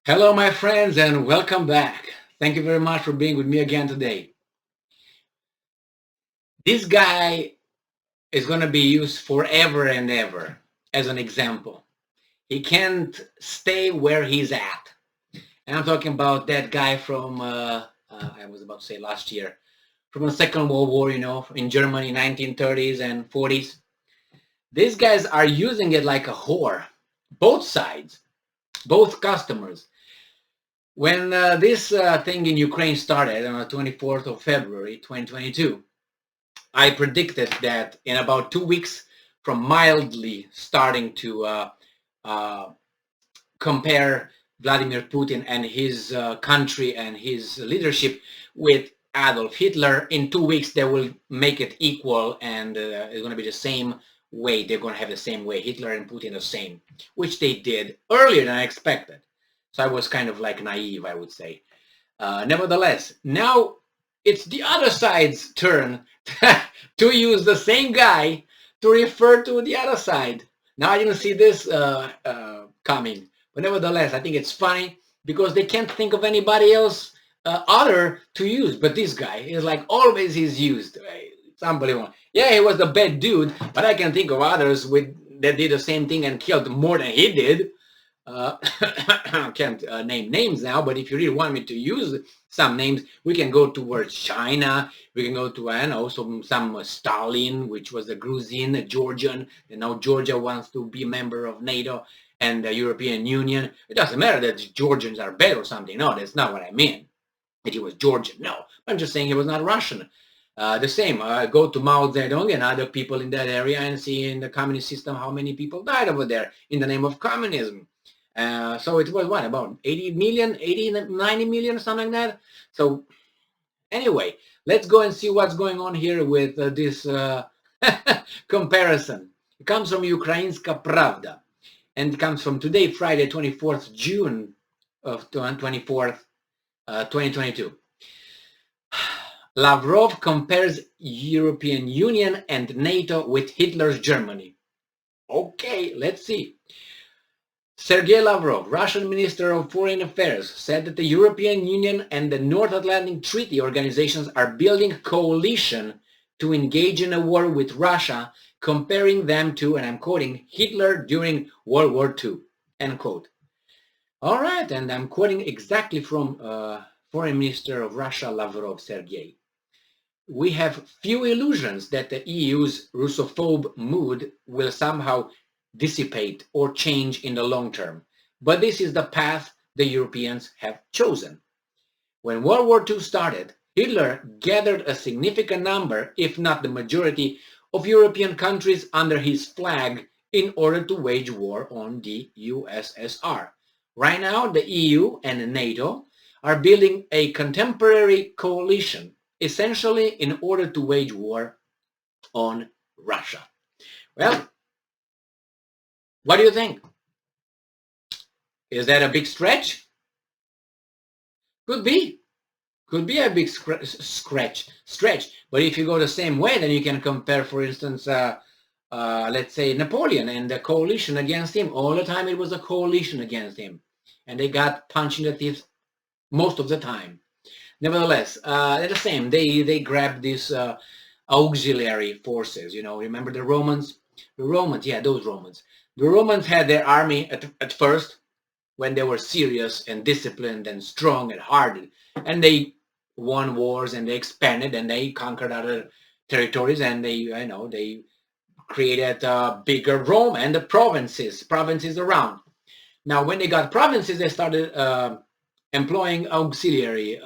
Hello, my friends, and welcome back. Thank you very much for being with me again today. This guy is going to be used forever and ever as an example. He can't stay where he's at. And I'm talking about that guy from, I was about to say last year, from the Second World War, in Germany, 1930s and 40s. These guys are using it like a whore. Both sides, both customers. When this thing in Ukraine started on the 24th of February 2022, I predicted that in about 2 weeks from mildly starting to uh, compare Vladimir Putin and his country and his leadership with Adolf Hitler, in 2 weeks they will make it equal and it's going to be the same way. They're going to have the same way. Hitler and Putin the same, which they did earlier than I expected. So I was kind of like naive, I would say. Nevertheless, now it's the other side's turn to use the same guy to refer to the other side. Now I didn't see this coming, but nevertheless, I think it's funny because they can't think of anybody else other to use. But this guy is like always he's used. It's unbelievable. Yeah, he was the bad dude, but I can think of others that did the same thing and killed more than he did. I can't name names now, but if you really want me to use some names, we can go towards China. We can go to, I know, some Stalin, which was a Gruzian, a Georgian, and now Georgia wants to be a member of NATO and the European Union. It doesn't matter that Georgians are bad or something. No, that's not what I mean. That he was Georgian. No, I'm just saying he was not Russian. The same, go to Mao Zedong and other people in that area and see in the communist system how many people died over there in the name of communism. So it was what, about 80 million, 80, 90 million, something like that. So anyway, let's go and see what's going on here with this comparison. It comes from Ukrainska Pravda and it comes from today, Friday, 24th June of 24th, 2022. Lavrov compares European Union and NATO with Hitler's Germany. Okay, let's see. Sergei Lavrov, Russian Minister of Foreign Affairs, said that the European Union and the North Atlantic Treaty Organizations are building a coalition to engage in a war with Russia, comparing them to, and I'm quoting, Hitler during World War II, end quote. All right, and I'm quoting exactly from Foreign Minister of Russia, Lavrov, Sergei. We have few illusions that the EU's Russophobe mood will somehow dissipate or change in the long term. But this is the path the Europeans have chosen. When World War II started, Hitler gathered a significant number, if not the majority, of European countries under his flag in order to wage war on the USSR. Right now, the EU and NATO are building a contemporary coalition, essentially in order to wage war on Russia. Well, what do you think? Is that a big stretch? Could be. Could be a big stretch. But if you go the same way, then you can compare, for instance, let's say Napoleon and the coalition against him. All the time it was a coalition against him. And they got punched in the teeth most of the time. Nevertheless, they're the same. They grabbed these auxiliary forces. Remember the Romans? The Romans, yeah, those Romans. The Romans had their army at first when they were serious and disciplined and strong and hardened. And they won wars and they expanded and they conquered other territories and they created bigger Rome and the provinces around. Now, when they got provinces, they started employing auxiliary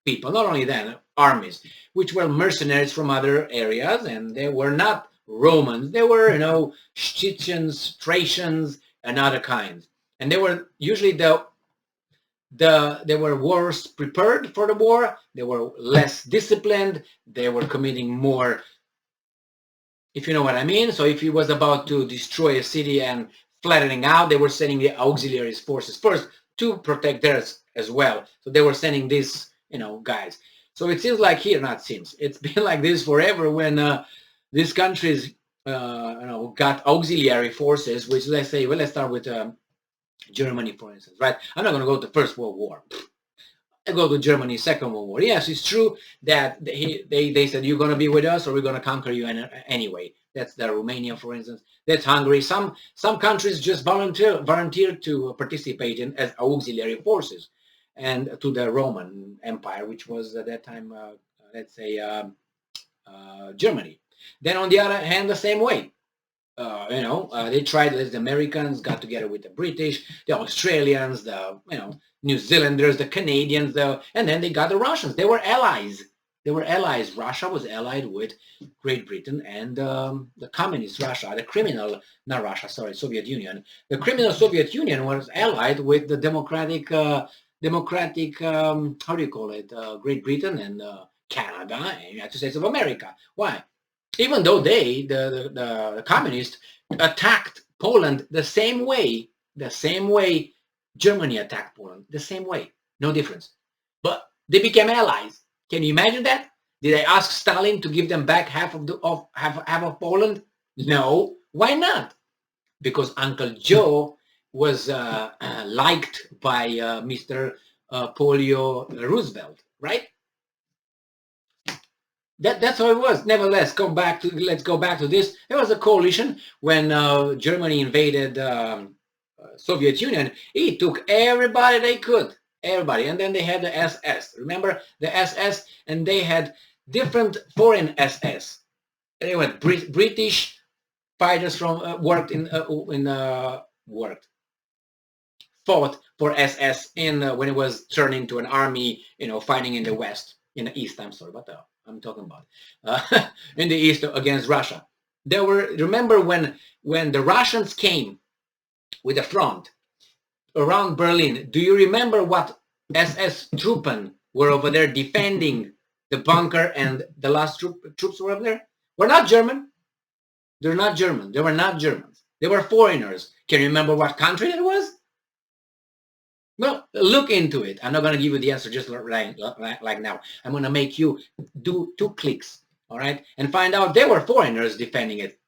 people. Not only that, armies, which were mercenaries from other areas, and they were not Romans. They were, Scythians, Thracians, and other kinds. And they were usually they were worse prepared for the war. They were less disciplined. They were committing more, if you know what I mean. So if he was about to destroy a city and flattening out, they were sending the auxiliary forces first to protect theirs as well. So they were sending these, guys. So it seems like here, not seems, it's been like this forever when these countries, got auxiliary forces, which let's start with Germany, for instance, right? I'm not going to go to First World War. I go to Germany, Second World War. Yes, it's true that they said, you're going to be with us or we're going to conquer you anyway. That's the Romania, for instance. That's Hungary. Some countries just volunteer to participate in as auxiliary forces and to the Roman Empire, which was at that time, let's say, Germany. Then on the other hand, the same way. They tried, as the Americans got together with the British, the Australians, the New Zealanders, the Canadians, and then they got the Russians. They were allies. They were allies. Russia was allied with Great Britain and the communist Russia, the criminal, not Russia, sorry, Soviet Union. The criminal Soviet Union was allied with the democratic, how do you call it, Great Britain and Canada and United States of America. Why? Even though the communists attacked Poland the same way Germany attacked Poland, the same way, no difference. But they became allies. Can you imagine that? Did they ask Stalin to give them back half of Poland? No. Why not? Because Uncle Joe was liked by Mr. Polio Roosevelt, right? That's how it was. Nevertheless, let's go back to this. There was a coalition when Germany invaded Soviet Union. It took everybody they could, everybody, and then they had the SS. Remember the SS, and they had different foreign SS. They were British fighters from fought for SS in when it was turned into an army, fighting in the West, in the East. I'm sorry, what the I'm talking about in the East against Russia. Remember when the Russians came with the front around Berlin, do you remember what SS Truppen were over there defending the bunker, and the last troops were over there? Were not German. They're not German. They were not Germans. They were foreigners. Can you remember what country it was? Well, look into it. I'm not going to give you the answer just like now. I'm going to make you do 2 clicks, all right, and find out they were foreigners defending it.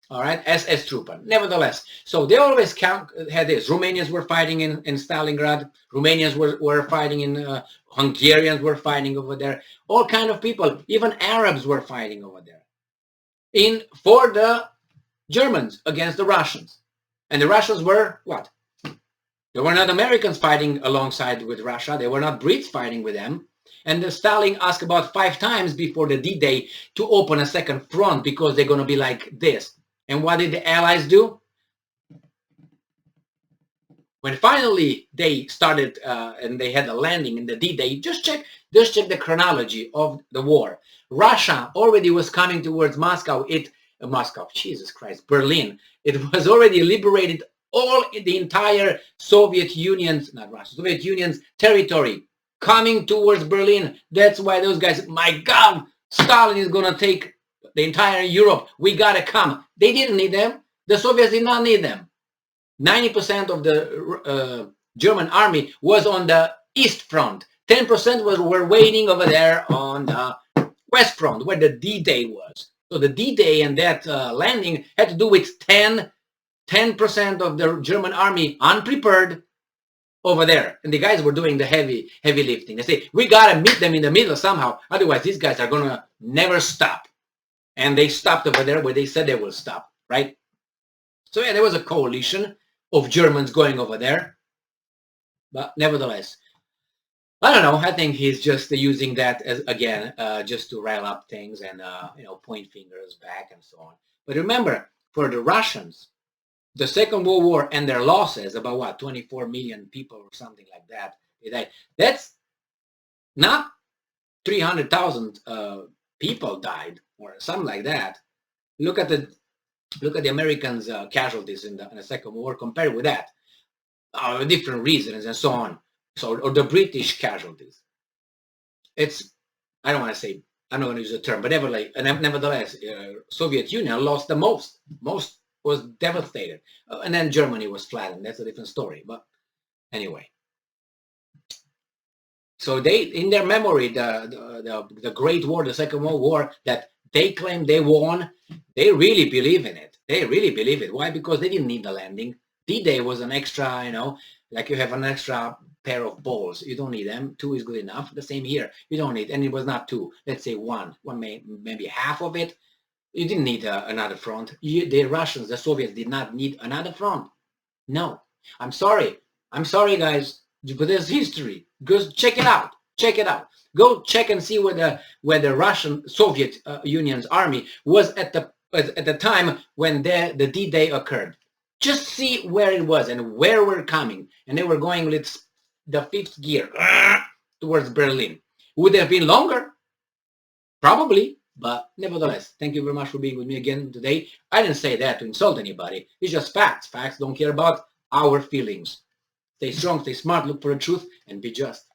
All right, SS Truppen. Nevertheless, so they always had this. Romanians were fighting in Stalingrad. Romanians were fighting in Hungarians were fighting over there. All kind of people, even Arabs were fighting over there for the Germans against the Russians. And the Russians were what? They were not Americans fighting alongside with Russia. They were not Brits fighting with them. And Stalin asked about 5 times before the D-Day to open a second front because they're going to be like this. And what did the Allies do? When finally they started and they had a landing in the D-Day, just check the chronology of the war. Russia already was coming towards Moscow. Jesus Christ, Berlin. It was already liberated all the entire Soviet Union's territory coming towards Berlin. That's why those guys, my God, Stalin is going to take the entire Europe. We got to come. They didn't need them. The Soviets did not need them. 90% of the German army was on the East Front. 10% were waiting over there on the West Front, where the D-Day was. So the D-Day and that landing had to do with 10% of the German army unprepared over there. And the guys were doing the heavy lifting. They say, we got to meet them in the middle somehow. Otherwise, these guys are going to never stop. And they stopped over there where they said they will stop, right? So yeah, there was a coalition of Germans going over there. But nevertheless, I don't know. I think he's just using that as, again, just to rile up things and, point fingers back and so on. But remember, for the Russians, the Second World War and their losses, about what, 24 million people or something like that, they died. That's not 300,000 people died or something like that. Look at the Americans' casualties in the Second War compared with that. Different reasons and so on. So, or the British casualties. It's, I don't want to say, I'm not going to use the term, but nevertheless, Soviet Union lost the most. Most was devastated. And then Germany was flattened. That's a different story. But anyway. So they, in their memory, the Great War, the Second World War, that they claim they won, they really believe in it. They really believe it. Why? Because they didn't need the landing. D-Day was an extra, like you have an extra pair of balls. You don't need them. 2 is good enough. The same here. You don't need, and it was not 2. Let's say one maybe half of it. You didn't need another front. The Russians, the Soviets did not need another front. No. I'm sorry. I'm sorry, guys, but there's history. Go check it out. Check it out. Go check and see where the Russian Soviet Union's army was at the time when the D-Day occurred. Just see where it was and where we're coming. And they were going with the 5th gear towards Berlin. Would it have been longer? Probably. But nevertheless, thank you very much for being with me again today. I didn't say that to insult anybody. It's just facts. Facts don't care about our feelings. Stay strong, stay smart, look for the truth, and be just.